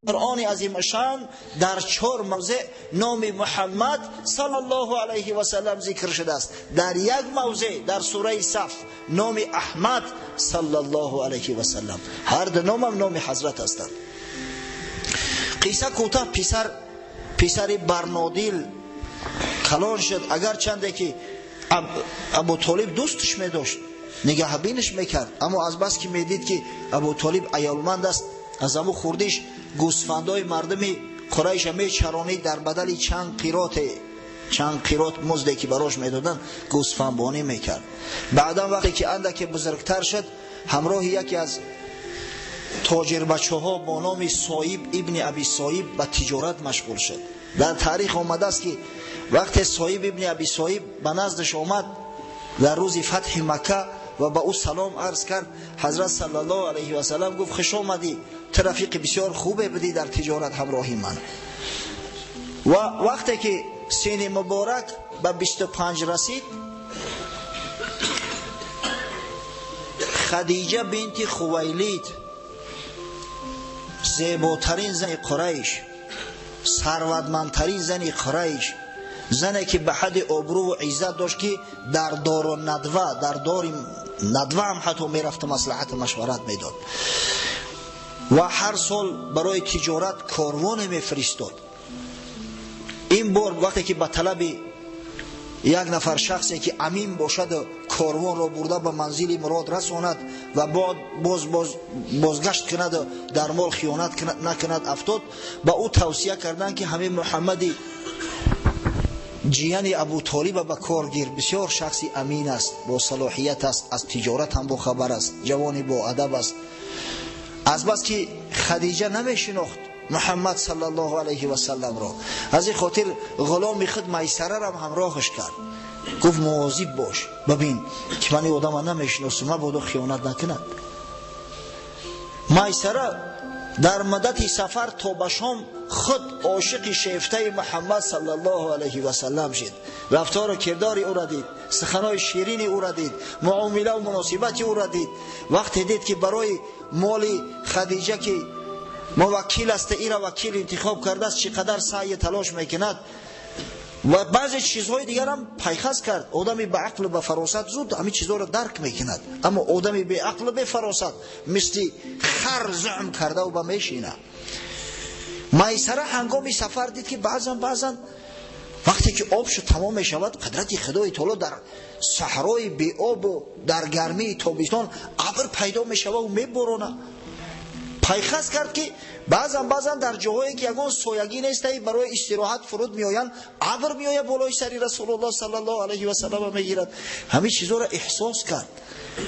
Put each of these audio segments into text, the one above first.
قرآن عظیم شان در 4 موضع نام محمد صلی الله علیه و سلم ذکر شده است. در یک موضع در سوره صف نام احمد صلی الله علیه و سلم. هر دو نام حضرت هستند. قصه کوتاه پسر برنادیل کلان شد، اگر چنده که ابو طالب دوستش می داشت، نگهبینش میکرد، اما از بس که میدید که ابو طالب عیالمند است، از امو خوردیش گوسفندای مردم قریش میچرانید در بدل چند قیرات مزدی که براش میدادن گوسفندبانی میکرد. بعدا وقتی که اندک بزرگتر شد، همراه یکی از تاجر بچه ها با نام صایب ابن ابی صایب به تجارت مشغول شد. در تاریخ آمده است که وقت صایب ابن ابی صایب به نزدش آمد در روز فتح مکه و با او سلام عرض کرد، حضرت صلی الله علیه و سلم گفت خوش آمدی، رفیق بسیار خوبه بدی در تجارت همراهی من. و وقتی که سن مبارک به 25 رسید، خدیجه بنت خویلد، زیباترین زن قریش، ثروتمندترین زن قریش، زنی که به حد آبرو و عزت داشت که در دار و ندوه، در دار ندوه هم حتی میرفت مصلحت مشورت میداد و هر سال برای تجارت کاروان میفرستاد. این بار وقتی که به طلب یک نفر شخصی که امین باشد کاروان را برده به منزل مراد رساند و بعد بازگشت کند و در مال خیانت نکند افتاد، با او توصیه کردند که همین محمدی جیان ابو طالب به کار گیر، بسیار شخصی امین است، با صلاحیت است، از تجارت هم با خبر است، جوانی با ادب است. از بس که خدیجه نمیشناخت محمد صلی الله علیه و سلم را، از این خاطر غلام خود میسره را همراهش کرد. گفت مواظب باش، ببین که من آدم نمیشناسم، مبادا خیانت نکند. میسره در مدت سفر تا به شام خود عاشق شیفته محمد صلی الله علیه و سلم شد. رفتار و کردار او را دید، سخنهای شیرین او را دید، معامله و مناسبت او را دید. وقتی دید که برای مال خدیجه که موکل است، این را وکیل انتخاب کرده است، چقدر سعی تلاش میکند و بعضی چیزهای دیگر هم پیخست کرد. آدمی به عقل و به فراست زود همین چیزها را درک میکند، اما آدمی به عقل و به فراست مثل خر زعم کرده و به میشینه. میسره هنگامی سفر دید که بعضا وقتی که آب شد تمام میشود، قدرت خدای تعالی در صحرای بی آب و در گرمی تابستان ابر پیدا میشود و میبارونه. پیخست کرد که بعضا در جاهایی که یگان سایگی نیست برای استراحت فرود میآیند، ابر میآید بالای سر رسول الله صلی الله علیه و سلم میگیرد. همین چیزا را احساس کرد.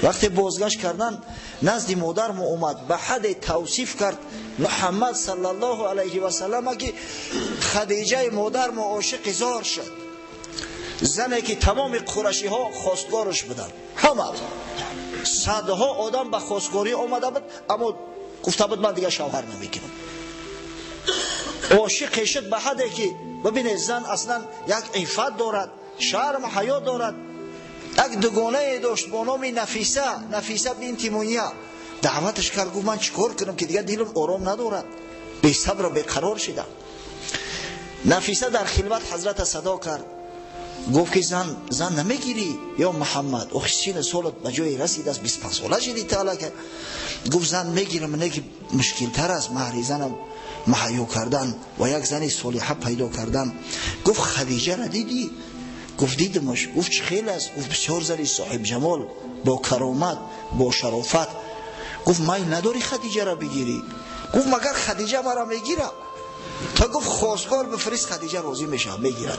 وقتی بازگشت کردن نزد مادرم اومد، به حد توصیف کرد محمد صلی الله علیه و سلم که خدیجه مادرم عاشق زار شد، زنی که تمام قریشی ها خواستگارش بودن، همه صدها آدم به خواستگاری آمده بود، اما گفته بود من دیگه شوهر نمیکنم. عاشق شد به حدی که ببینید زن اصلا یک عفت دارد، شرم و حیا دارد. یک دوگانه داشت با نام نفیسه بنت منیه. دعوتش کرد، گفت من چیکار کنم که دیگه دلم آرام ندارد، بی صبر و بیقرار شدم. نفیسه در خلوت حضرت صدا کرد، گفت که زن نمیگیری یا محمد؟ او سن سالت به جای رسید است، 25 ساله شدی تا که. گفت زن میگیرم، نه که مشکل تر است مهر زنم مهیا کردن و یک زن صالحه پیدا کردن. گفت خدیجه را دیدی؟ گفت دیدمش. گفت چه خیلی است؟ گفت بسیار زنی صاحب جمال، با کرامت، با شرافت. گفت میل نداری خدیجه را بگیری؟ گفت مگر خدیجه مرا میگیره؟ تا گفت خواستگار بفرست، خدیجه راضی میشه میگیرد.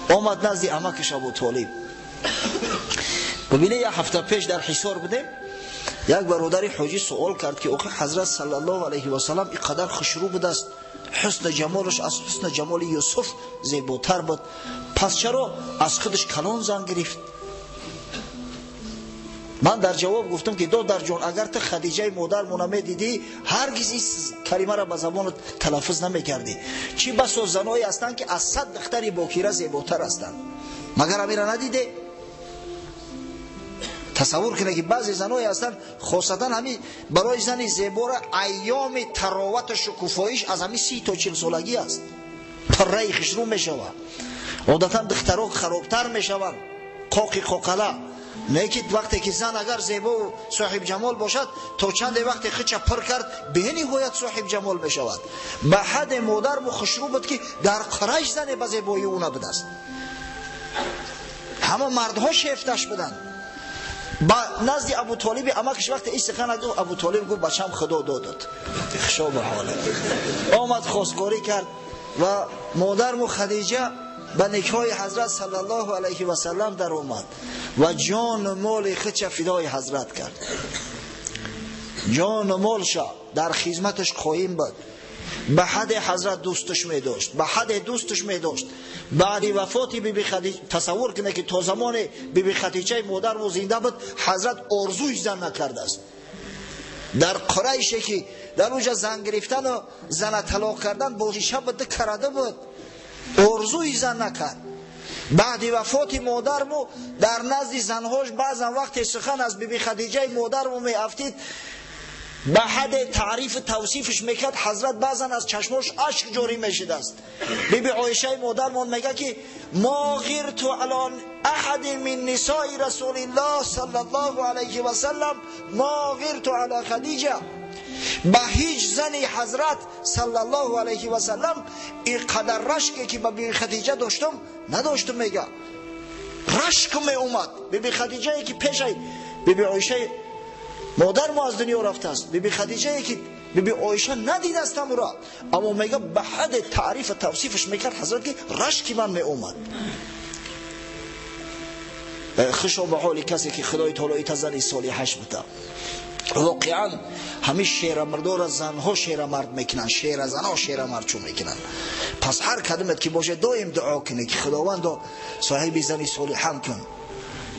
آمد نزد عمکش ابو طالب. ببینه یک هفته پیش در حصار بودیم، یک برادر حاجی سوال کرد که آخه حضرت صلی الله علیه و سلم اینقدر خوشرو بود است، حسن جمالش از حسن جمال یوسف زیباتر بود، پس چرا از خودش کلان زن گرفت؟ من در جواب گفتم که دادر جان، اگر تو خدیجه مادر منمی دیدی هرگز این کلمه را به زبان تلفظ نمی کردی. چی بسا زنایی هستند که از 100 دختری باکیره زیباتر هستند، مگر همین را ندیده؟ تصور کنه که بعضی زنای هستن خاصتا همین برای زن زیبا ایام تراوت و شکوفاییش از همین 30 تا 40 سالگی است، پره خشرو میشود. عادتا دخترها خرابتر میشوند، قاقی قاقله. نه که وقتی که زن اگر زیبا و صاحب جمال باشد تا چند وقت خچ پر کرد به نهایت صاحب جمال میشود. به حد مادر و خشرو بود که در قرش زن به زیبایی اونا بدست، همه مردها شیفتش بدن. با نزد ابو طالب امکش وقت این سخن گفت، ابو طالب گفت بچم خدا دادت، خشا به حاله. آمد خواستگاری کرد و مادرم خدیجه به نکاح حضرت صلی الله علیه و سلم در اومد و جان و مال خودش فدای حضرت کرد. جان و مالش در خدمتش قایم بود. به حد حضرت دوستش می داشت، به حد دوستش می داشت. بعد وفات بیبی خدیجه تصور کنه که تا زمان بیبی خدیجه مادر و زنده بود حضرت آرزوی زن نکرده است. در قریشه که در اونجا زن گرفتن و زن طلاق کردن با ریشه بده کرده بود، آرزوی زن نکرد. بعد وفات مادرمو در نزد زنهاش بعضا وقت سخن از بیبی خدیجه مادرمو می افتید به حد تعریف توصیفش میکرد، حضرت بعضا از چشماش اشک جاری میشد است. بیبی عایشه مادرمون میگه که ما غیرت علی احد من نساء رسول الله صلی الله علیه و سلم ما غیرت علی خدیجه. به هیچ زن حضرت صلی الله علیه و سلم اینقدر رشکی که به بیبی خدیجه داشتم نداشتم. میگه رشک می اومد. بیبی خدیجه که پیش بیبی عایشه مادر ما از دنیا رفته است، بیبی خدیجه که بیبی عایشه ندیده است را، اما میگه به حد تعریف توصیفش میکرد حضرت که رشکی من می اومد. خشا به حال کسی که خدای تعالی ایت زن صالحش بده. واقعا همه شیر مردار زنها شیر مرد میکنن، شیر زنها شیر مرد چون میکنن. پس هر کدومت که باشه دائم دعا کنه که خداوند صاحب زن صالحم کن.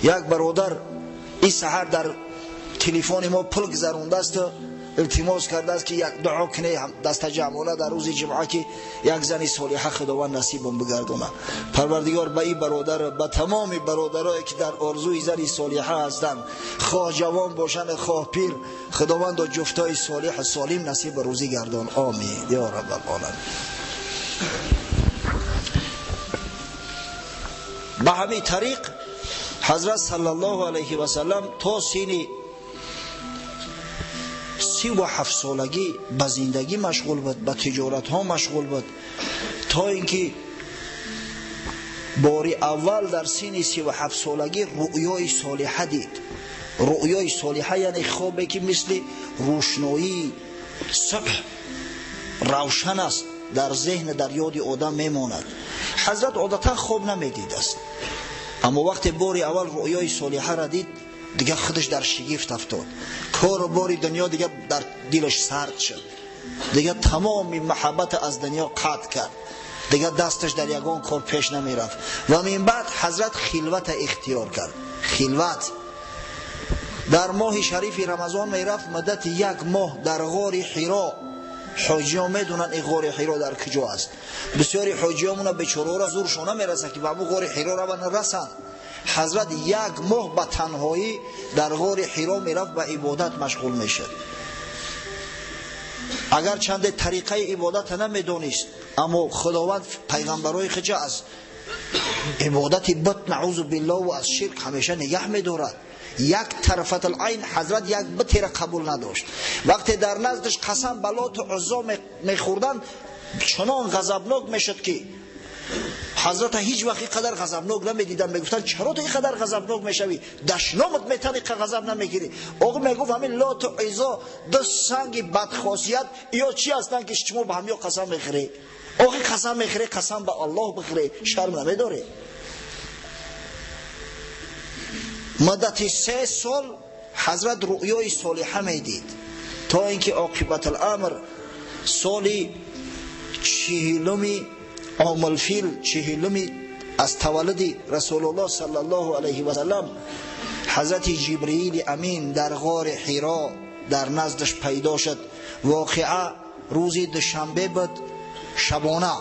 یک برادر این سحر در تلفن ما پول گذرونده است، التماس کرده است که یک دعا کنه دست جمعانه در روز جمعه که یک زن صالحه خداوند نصیبم بگردونه. پروردگار به این برادر، به تمام برادرایی که در آرزوی زن صالحه هستند، خواه جوان باشن خواه پیر، خداوند جفتای صالح سالم نصیب روزی گردان. آمین یا رب العالمین. به همین طریق حضرت صلی الله علیه و سلم تا سن 37 سالگی به زندگی مشغول بود، به تجارت ها مشغول بود، تا اینکه باری اول در سن 37 سالگی رؤیای صالحه دید. رؤیای صالحه یعنی خوابی که مثل روشنایی صبح روشن است، در ذهن در یاد آدم میماند. حضرت عادتا خواب نمیدید است، اما وقتی باری اول رؤیای صالحه را دید دیگه خودش در شگفت افتاد. کار و باری دنیا دیگه در دلش سرد شد، دیگه تمام محبت از دنیا قطع کرد، دیگه دستش در یگان کار پیش نمی رفت. و من بعد حضرت خلوت اختیار کرد. خلوت در ماه شریف رمضان می رفت مدت 1 ماه در غار حرا. حاجیان میدونن این غار حرا در کجا است. بسیاری حاجیامون بیچاره را زورشون نمیرسه که به غار حرا را نرسن. حضرت 1 ماه به تنهایی در غار حرا میرفت و عبادت مشغول میشد. اگر چند طریقه عبادت نمیدونست، اما خداوند پیغمبرای خجا از عبادت بت نعوذ بالله و از شرک همیشه نگه میدارد. یک طرفت العین حضرت یک بتی را قبول نداشت. وقتی در نزدش قسم بلات و عزا میخوردن چنان غضبناک میشد که حضرت هیچ وقت قدر غضبناک نمیدیدن. میگفتن چرا تو اینقدر غضبناک میشوی؟ دشنامت میتنی که غضب نمیگیری؟ آقا میگفت همین لات و عزا دو سنگ بدخاصیت یا چی هستن که شما به همیا قسم میخوری؟ آقا قسم میخوری قسم به الله بخوری، شرم نمیداری؟ مدت 3 سال حضرت رؤیای صالحه میدید، تا اینکه عاقبت الامر سالی 40 عام الفیل 40 از تولد رسول الله صلی الله علیه و سلم حضرت جبرئیل امین در غار حرا در نزدش پیدا شد. واقعا روز دوشنبه بود، شبانه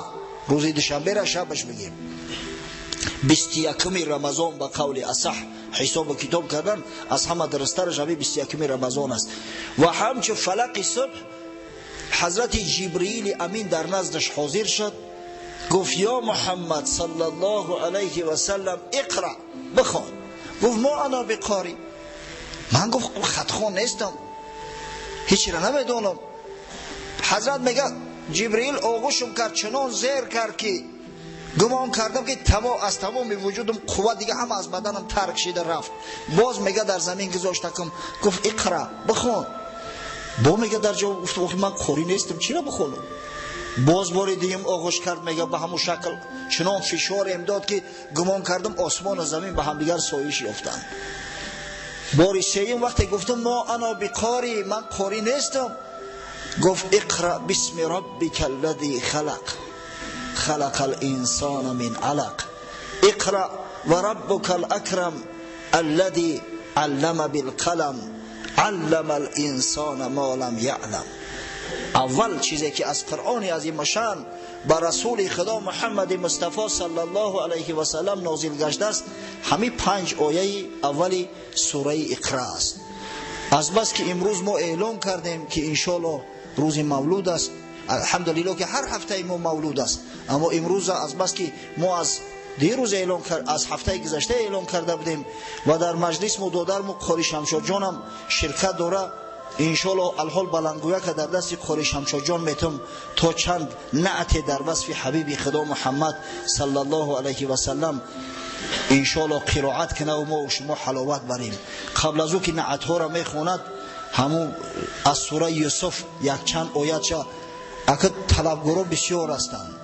روز دوشنبه را شبش بگیم 21 رمضان به قول اصح حساب و کتاب کردن از همه درستر شب 21 رمضان است. و همچون فلق صبح حضرت جبرئیل امین در نزدش حاضر شد، گفت یا محمد صلی الله علیه و سلم اقرأ، بخوان. گفت ما انا بقاری، من گفت خطخوان نیستم، هیچی را نمیدونم. حضرت میگه جبرئیل آغوشم کرد، چنان زیر کرد که گمان کردم که از تمام وجودم قوت دیگه هم از بدنم ترک شده رفت. باز میگه در زمین گذاشتم، گفت اقرأ، بخوان. با میگه در جواب گفت من قاری نیستم، چی را بخونم؟ باز بار دیگه آغوش کرد، میگه به همون شکل چنان فشار امداد که گمان کردم آسمان و زمین به هم دیگر سایش یافتند. بار سوم وقتی گفتم ما انا بقاری، من قاری نیستم، گفت اقرأ بسم ربک الذی خلق، خلق الانسان من علق، اقرأ و ربک الاکرم الذی علم بالقلم، علم الانسان ما لم یعلم. اول چیزی که از قرآن عظیم شان بر رسول خدا محمد مصطفی صلی الله علیه و سلم نازل گشته است همین 5 آیه اولی سوره اقرا است. از بس که امروز ما اعلام کردیم که انشالله روز مولود است، الحمدلله که هر هفته ما مولود است، اما امروز از بس که ما از دیروز اعلام کرد، از هفته گذشته اعلام کرده بودیم و در مجلس ما دادرم قاری شمشاد جانم شرکت داره، انشالله الحال بلندگویا که در دست قاری شمشاد جان میتم تا چند نعت در وصف حبیب خدا محمد صلی الله علیه و سلم انشالله قرائت کنه و ما و شما حلاوت بریم. قبل از او که نعت ها را میخواند همون از سوره یوسف یک چند آیت چه اگه طلبگارا بسیار هستند،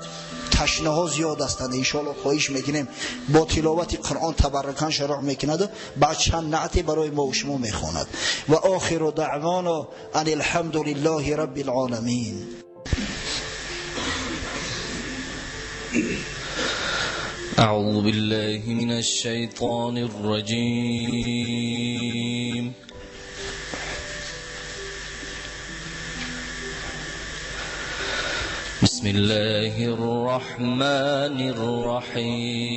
تشنه ها زیاد هستند، انشالله خواهش میکنیم با تلاوت قرآن تبرکان شروع میکند، بعد چند نعت برای ما و شما میخواند. و آخر دعوانا ان الحمد لله رب العالمین. اعوذ بالله من الشیطان الرجیم. بسم الله الرحمن الرحیم.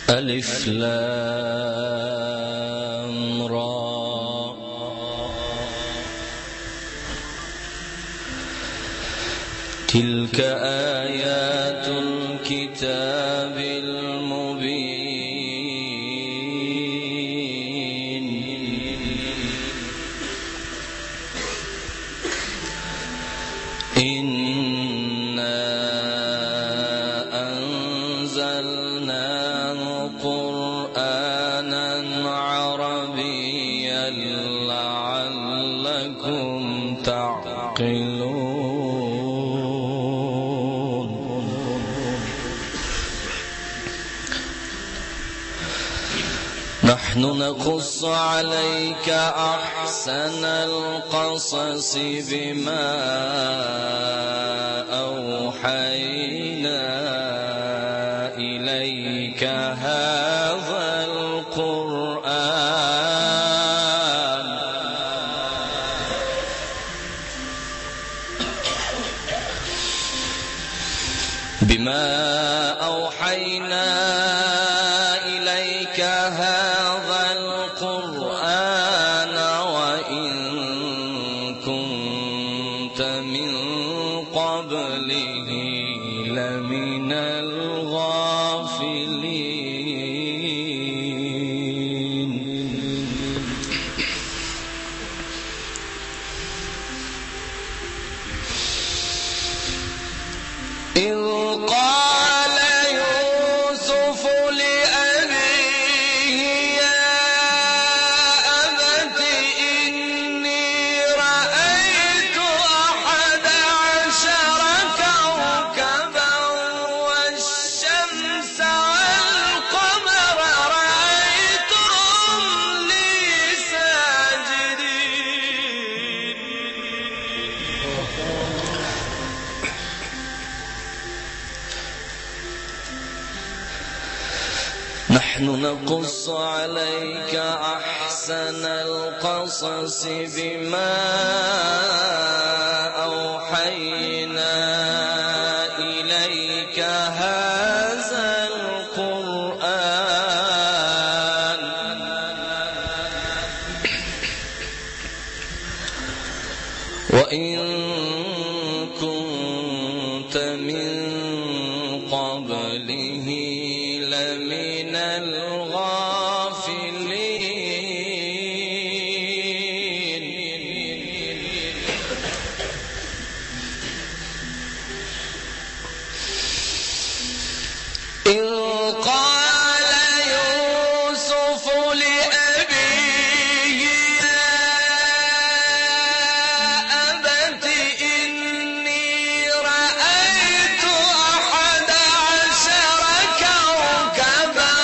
الف لام را تلك آیات الكتاب المبین. إنا أنزلناه قرآنا عربيا لعلكم تعقلون. نحن نقص عليك أحسن القصص بما أوحينا إليك هذا القرآن وإن كنت من قبله لمن الغافلين. إذ قال يوسف لأبيه يا أبت إني رأيت 11 كوكبا والشمس والقمر رأيتهم لي ساجدين. نحن نقص عليك أحسن القصص بما أوحينا وإن كنت من قبله لمن الغافلين. إذ قال يوسف لأبيه يا أبت إني رأيت 11 كوكبا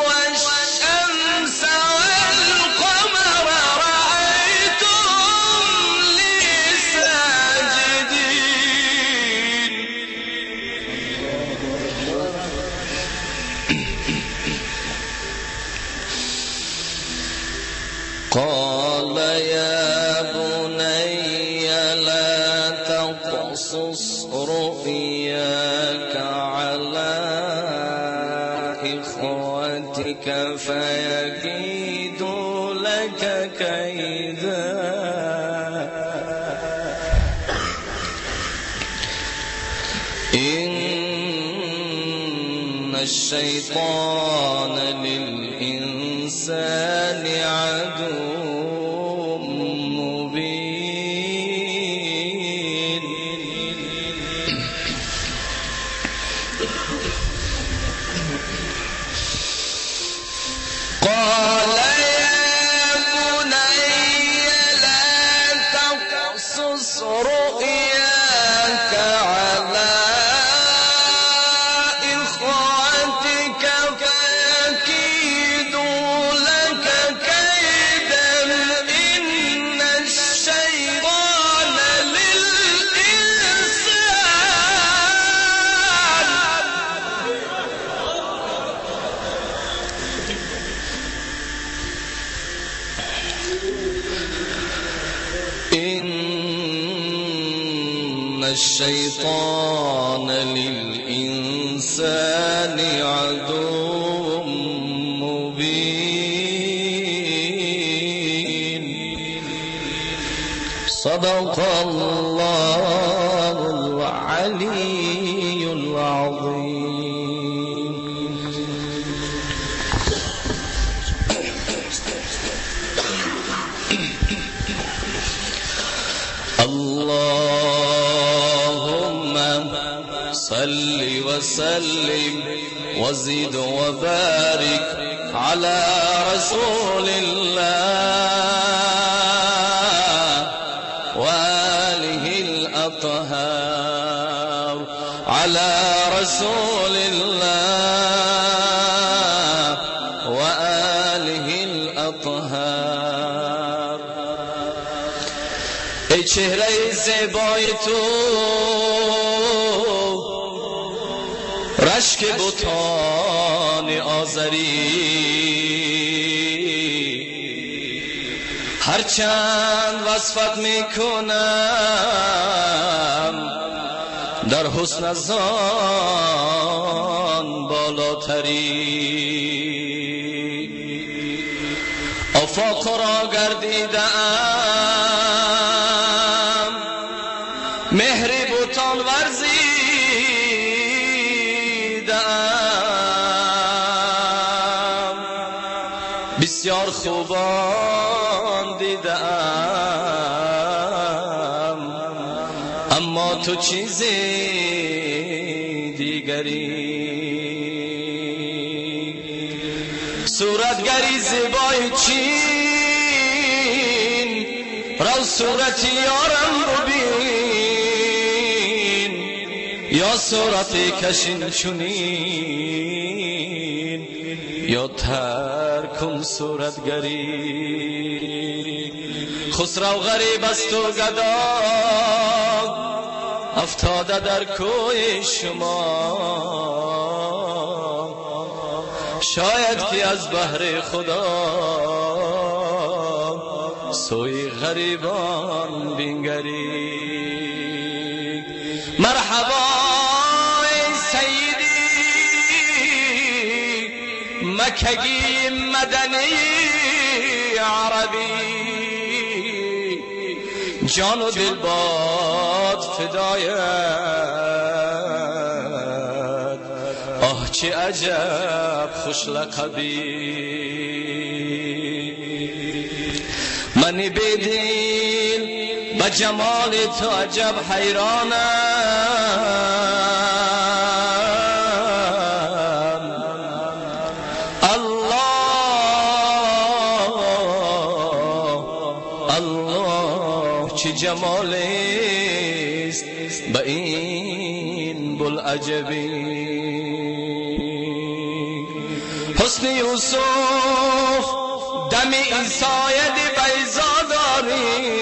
والشمس والقمر رأيتهم لي ساجدين. قال يا بني لا تقصص رؤياك على إخوتك فيكيدوا لك كيدا إن الشيطان للإنسان عدو مبين. قال يا بني لا تقصص رؤياك على إخوتك فيكيدوا لك كيدا إن الشيطان للإنسان عدو مبين. صدق الله العلي العظيم. اللهم صل وسلم وزد وبارك على رسول الله وآله الأطهار. على رسول الله وآله الأطهار. ای چهره زیبای تو رشک بتان آزری هرچند وصفت میکنم در حسن از آن بالاتری. آفاق را گردیدم مهر بتان ورزیدم بسیار خوبان دیدم اما تو چیزی دیگری. صورتگری زیبای چین رو صورت یارم ببین یا صورت کشین چونین یا ترک کن صورتگری. خسرو غریب است و گدا افتاده در کوی شما شاید که از بحر خدا سوی غریبان بینگری. مرحبا ای سیدی مکگی مدنی عربی جان و دل باد فدایت. آه چه عجب خوش لقبی، منی بدل با جمال تو عجب حیرانم. الله چه جمالیست با این بوالعجبی. حسن یوسف دم عیسی بیضا داری،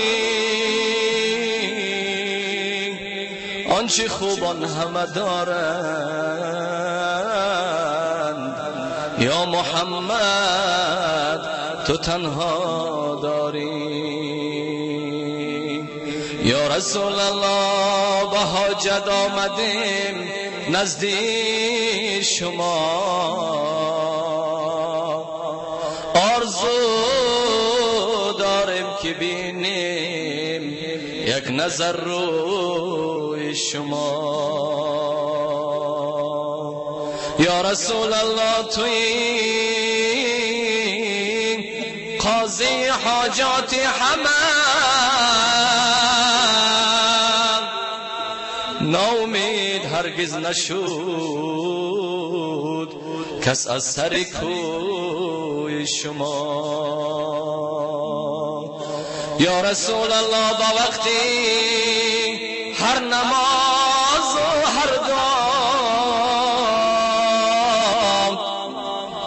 آنچه خوبان همه دارند، یا محمد تو تنها داری. یا رسول الله با حاجت آمدیم نزدیک شما، آرزو داریم که بینیم یک نظر روی شما. یا رسول الله توی قاضی حاجات همه، ناامید هرگز نشود کس از سر کوی شما. یا رسول الله با وقتی هر نماز و هر دعا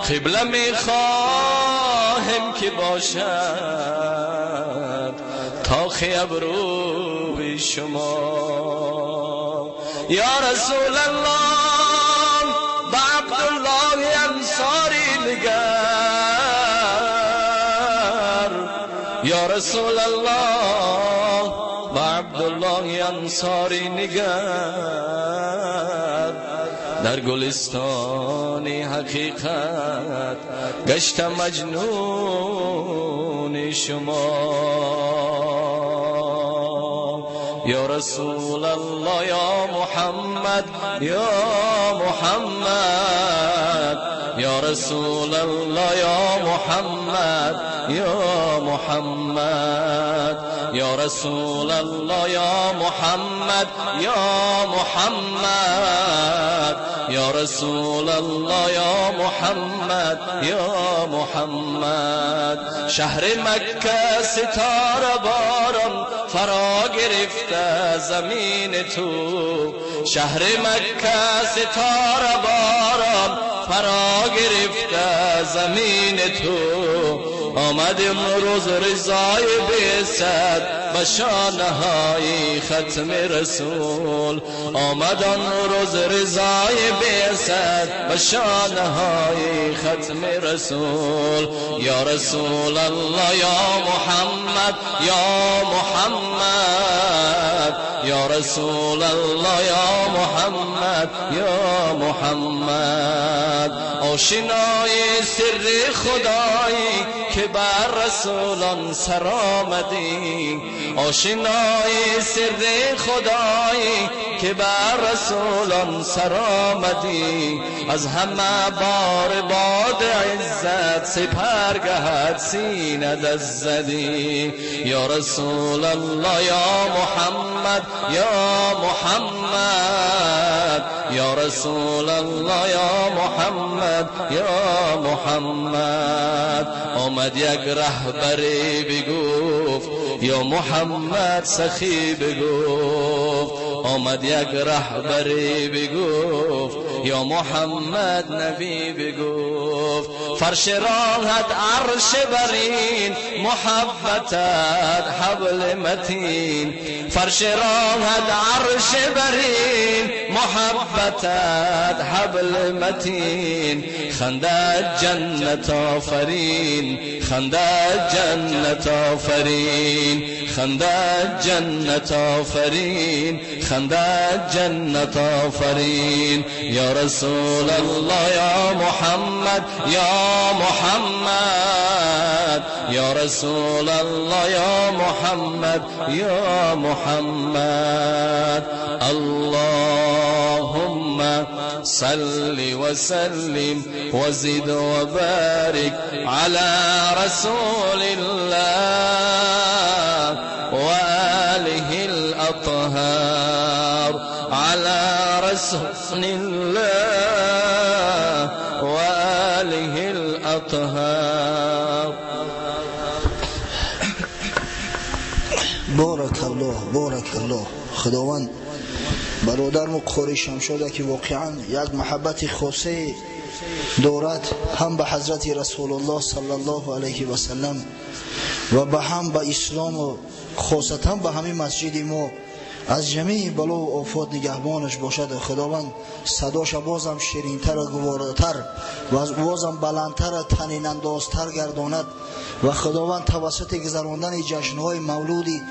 قبله میخواهم که باشد تا ابروی شما. یا رسول الله با عبدالله انصاری نگر، یا رسول الله با عبدالله انصاری نگر. در گلستان حقیقت گشتم مجنون شما. یا رسول الله یا محمد یا محمد، یا رسول الله یا محمد یا محمد، یا رسول الله یا محمد یا محمد، یا رسول الله یا محمد یا محمد. شهر مکه ستاره باران فرا گرفته زمین تو، شهر مکه ستاره باران فرا گرفته زمین تو. آمد امروز رضای بعثت به شانهای ختم رسول، آمد امروز رضای بعثت به شانهای ختم رسول. یا رسول الله یا محمد یا محمد، یا رسول الله یا محمد یا محمد. آشنای سر خدایی که بر رسولان سر آمدی، آشنای سر خدایی که بر رسولان سر آمدی. از همه بار باد عزت سپرگهت سینه دست زدی. یا رسول الله یا محمد یا محمد، یا رسول الله یا محمد یا محمد. آمد یک رهبری بگفت یا محمد سخی بگفت، آمد یک رهبری بگفت یا محمد نبی بگفت. فرش راحت عرش برین محبتت حبل متین، فرش راحت عرش برین محبتت حبل متین. خنده جنت آفرین، خنده جنت آفرین، خنده جنت آفرین، خنده جنت آفرین. یا رسول الله يا محمد يا محمد يا رسول الله يا محمد يا محمد اللهم صل وسلم وزد وبارك على رسول الله وآله الأطهار على رسول الله وآله الأطهار. بارک الله بارک الله. خداوند برادرم قاری شمشاده که واقعا یک محبت خاصه دارد هم به حضرت رسول الله صلی الله علیه و سلم و به هم به اسلام و خاصتا به همین مسجد ما از جمیع بلا و آفات نگهبانش باشد. خداوند صداش بازم شیرینتر و گواراتر و از بازم بلندتر و طنین اندازتر گرداند و خداوند توسط گذراندن جشنهای مولودی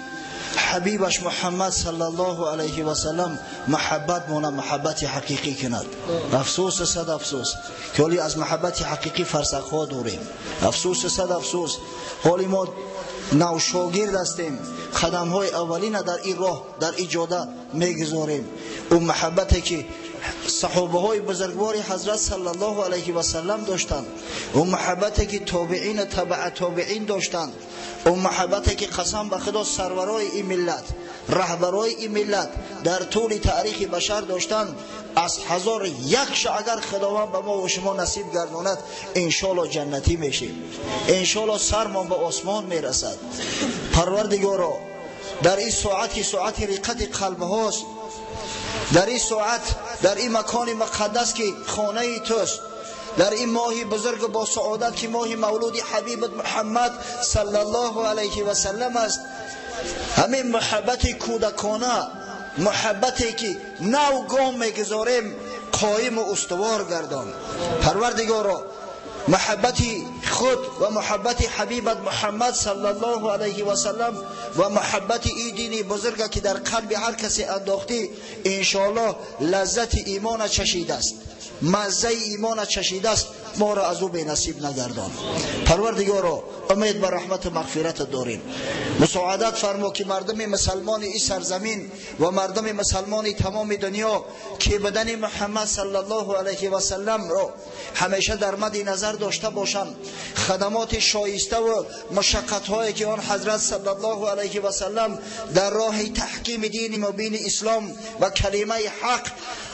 حبیبش محمد صلی الله علیه و سلم محبت مونه محبت حقیقی کند. افسوس صد افسوس که حالی از محبت حقیقی فرسخ‌ها داریم. افسوس صد افسوس حالی ما نو شاگرد هستیم، قدم های اولین در این راه در ایجاده میگذاریم. اون محبتی که صحابه های بزرگوار حضرت صلی الله علیه و سلم داشتند، اون محبتی که تابعین تبع تابعین داشتند، اون محبتی که قسم به خدا سرورای این ملت رهبرای این ملت در طول تاریخ بشر داشتند، از 1001 اگر خداوند به ما و شما نصیب گرداند انشالله جنتی میشیم، انشالله سرمان به آسمان میرسد. پروردگارا در این ساعت که ساعت رقت قلب هاست، در این ساعت در این مکان مقدس که خانه توست، در این ماهی بزرگ با سعادت که ماهی مولود حبیب محمد صلی الله علیه و سلم است، همین محبت کودکانه، محبتی که نو گام میگذاریم قایم و استوار گردان. پروردگارا محبتی خود و محبت حبیبت محمد صلی الله علیه و سلم و محبت این دینی بزرگ که در قلب هر کسی انداختی انشاءالله لذت ایمان چشیده است، مزه ایمان چشیده است، ما را از او به نصیب نگردان. پروردگارا امید به رحمت و مغفرت داریم. مساعدت فرما که مردم مسلمان این سرزمین و مردم مسلمان تمام دنیا که بدن محمد صلی الله علیه و سلم را همیشه در مد نظر داشته باشند، خدمات شایسته و مشقت هایی که آن حضرت صلی الله علیه و سلم در راه تحکیم دین مبین اسلام و کلمه حق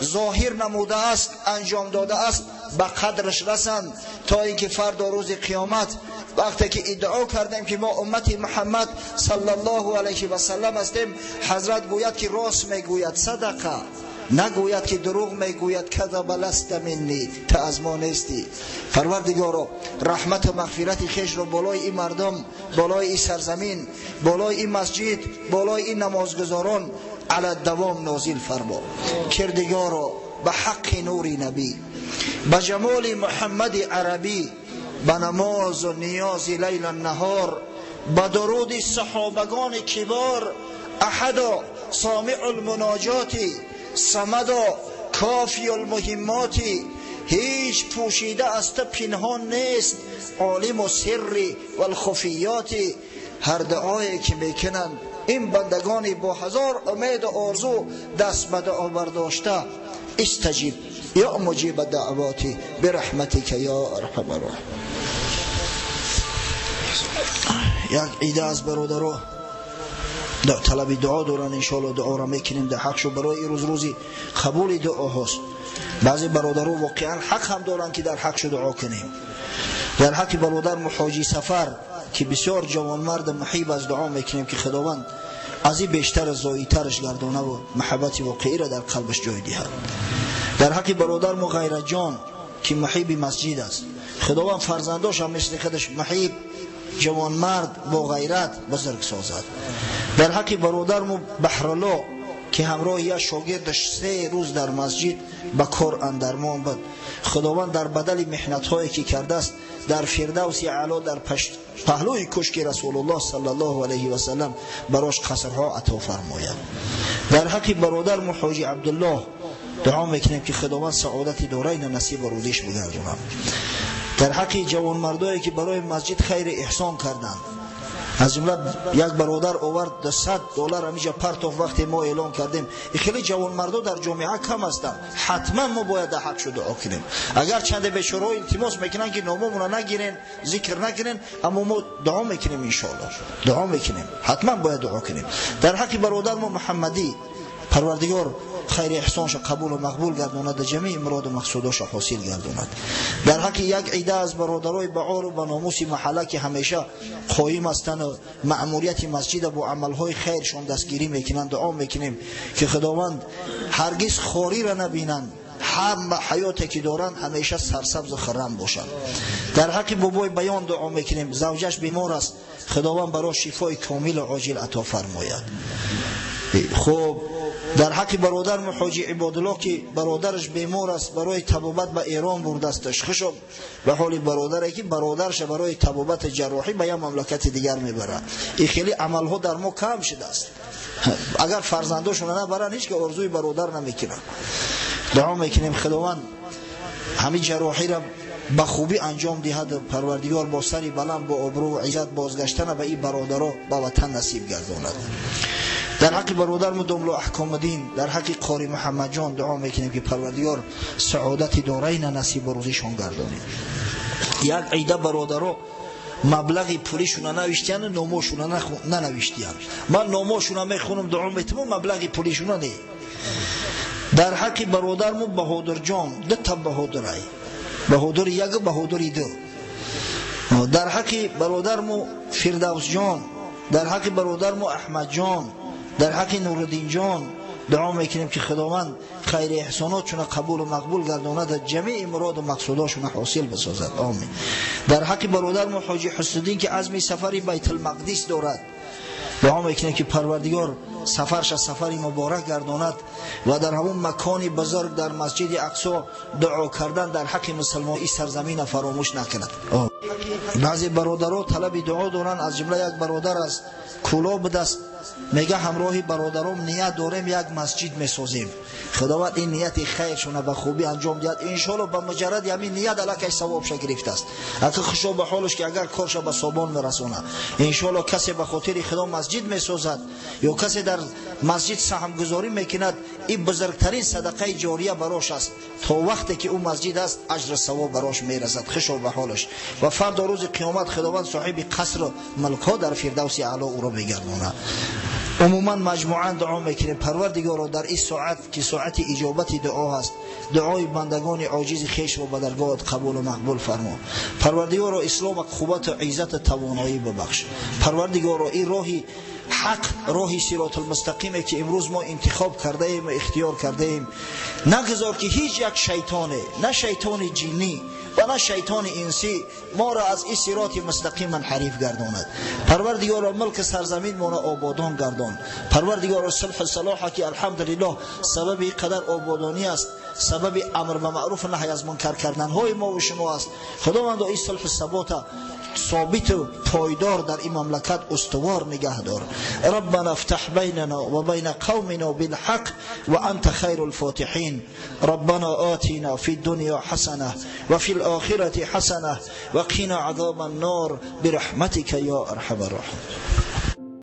ظاهر نموده است انجام داده است به قدرش رسند، تا اینکه فردا روز قیامت وقتی که ادعا کردیم که ما امت محمد صلی الله علیه و سلم هستیم، حضرت گوید که راست میگوید صدقه، نگوید که دروغ میگوید کذب لست منی، تا از ما نیستی. پروردگارا رحمت و مغفرت خویش را بالای این مردم، بالای این سرزمین، بالای این مسجد، بالای این نمازگزاران علی دوام نازل فرما. کردگارا به حق نور نبی، به جمال محمد عربی، به نماز و نیاز لیل و نهار، به درود صحابگان کبار، احدا سامع المناجاتی، صمدا کافی المهماتی، هیچ پوشیده است پنهان نیست، عالم و سری و الخفیاتی. هر دعایی که میکنند این بندگانی با هزار امید و آرزو دست به دعا برداشته، استجیب یا مجیب دعواتی برحمتک یا ارحم الراحمین. یک عیده از برادرها طلب دعا دارن، انشاءالله دعا را میکنیم در حقشو. برای این روزی قبول دعا هست. بعضی برادرها واقعا حق هم دارن که در حقشو دعا کنیم. در حق برادر محاجی سفر که بسیار جوان مرد محیب از دعا میکنیم که خداوند از این بیشتر زاییترش گردانه و محبت واقعی را در قلبش جای دهد. در حق برادر مغیرت جان که محیب مسجد است، خداوند فرزنداش هم مثل خودش محیب جوان مرد با غیرت بزرگ سازد. در حق برادر بحرالله که همراه یک شاگردش 3 روز در مسجد به کار اندرمان بود، خداوند در بدل محنت هایی که کرده است در فردوس اعلی در پهلوی کشک رسول الله صلی الله علیه و سلم براش قصرها عطا فرماید. در حق برادر محاجی عبدالله دعا میکنیم که خداوند سعادت دارین نصیب و رودیش بگردونم. در حق جوان مردایی که برای مسجد خیر احسان کردند، از جمله یک برادر آورد $100 همیشه پرتوف وقتی ما اعلان کردیم. خیلی جوان مردا در جامعه کم هستند، حتما ما باید در حقش دعا کنیم. اگر چند بیچاره التماس میکنن که ناممون نگیرین، ذکر نکنین، اما ما دعا میکنیم، ان شاء الله دعا میکنیم، حتما باید دعا کنیم. در حق برادر ما محمدی، پروردگار خیر احسانش قبول و مقبول گرداند، جمیع مراد و مقصوداش حاصل گرداند. در حق یک عده از برادرای بعار و به ناموس محله که همیشه قایم هستند و مأموریت مسجد با عملهای خیرشون دستگیری میکنند، دعا میکنیم که خداوند هرگز خواری را نبینند، هم حیاتی که دارند همیشه سرسبز و خرم باشند. در حق بابای بیان دعا میکنیم، زوجش بیمار است، خداوند برای شفای کامل و عاجل عطا فرماید. خب در حق برادر حاجی عبادالله که برادرش بیمار است، برای طبابت به ایران برده استش، خشب به حال برادری که برادرش برای طبابت جراحی به یک مملکت دیگر میبره. این خیلی عملها در ما کم شده است، اگر فرزنداشون نبرن هیچ که آرزوی برادر نمیکنن. دعا میکنیم خداوند همین جراحی را به خوبی انجام دهد، پروردگار با سری بلند با ابرو و عزت بازگشتن به این برادرها به وطن نصیب گرداند. در حق برادر مدام احکام الدین، در حق قاری محمد جان دعا میکنیم که پروردگار سعادت دارین نصیب و روزیشون گردانه. یک عده برادرها مبلغ پولیشون ننوشتن، نامشون ننوشتن. من نامشون میخونم دعا میتونم، مبلغ پولیشون نه. در حق برادرمو بهادر جان، دو تا بهادرای، بهادر یک و بهادر دو. در حق برادرمو فردوس جان، در حق برادرمو احمد جان، در حق نورالدین جان دعا میکنیم که خداوند خیر احساناتشون قبول و مقبول گرداند، جمیع مراد و مقصوداشون حاصل بسازد. آمین. در حق برادرمو حاجی حسن الدین که عزم سفری بیت المقدس دارد، دعا میکنیم که پروردگار سفرش سفری مبارک گرداند و در همون مکانی بزرگ در مسجد اقصی دعا کردن در حق مسلمان این سرزمین فراموش نکند. بعضی برادرها طلب دعا دارن، از جمله یک برادر از کولا به دست میگه همراهی برادرام نیت داریم یک مسجد میسازیم، خداوند این نیت خیرشون به خوبی انجام دهد ان شاء الله. به مجرد همین نیت الکی ثوابش گرفته است. اگه خوشا به حالش که اگر کارش به صابون میرسونه ان شاء الله، کسی به خاطر خدا مسجد میسازد یا کسی در مسجد سهم گذاری میکند، این بزرگترین صدقه جاریه براش است. تا وقتی که اون مسجد است اجر ثواب براش میرسد، خوشا به حالش. و فردا روز قیامت خداوند صاحب قصر ملکا در فردوس اعلی او را میگردونه. عموما مجموعاً دعا میکنیم پروردگارا در این ساعت که ساعت اجابت دعا است، دعای بندگان عاجز خویش و به درگاهت قبول و مقبول فرما. پروردگارا اسلام و قوت و عزت و توانایی ببخش. پروردگارا این راهی حق، راهی صراط المستقیمی که امروز ما انتخاب کرده ایم و اختیار کرده ایم، نگذار که هیچ یک شیطانه، نه شیطان جنی و نه شیطان انسی ما را از این صراط مستقیم منحرف گرداند. پروردگار ملک سرزمین ما را آبادان گردان. پروردگار صلح و صلاح که الحمدلله سبب قدر آبادانی است، سبب امر به معروف و نهی از منکر کردن های ما و شما است. خداوند این صلح و ثبات ثابت و پایدار در این مملکت استوار نگه دار. ربنا افتح بیننا و بین قومنا بالحق و انت خیر الفاتحین. ربنا آتنا فی الدنیا حسنه و فی الآخرة حسنه و قنا عذاب النار برحمتك یا ارحم الراحمین.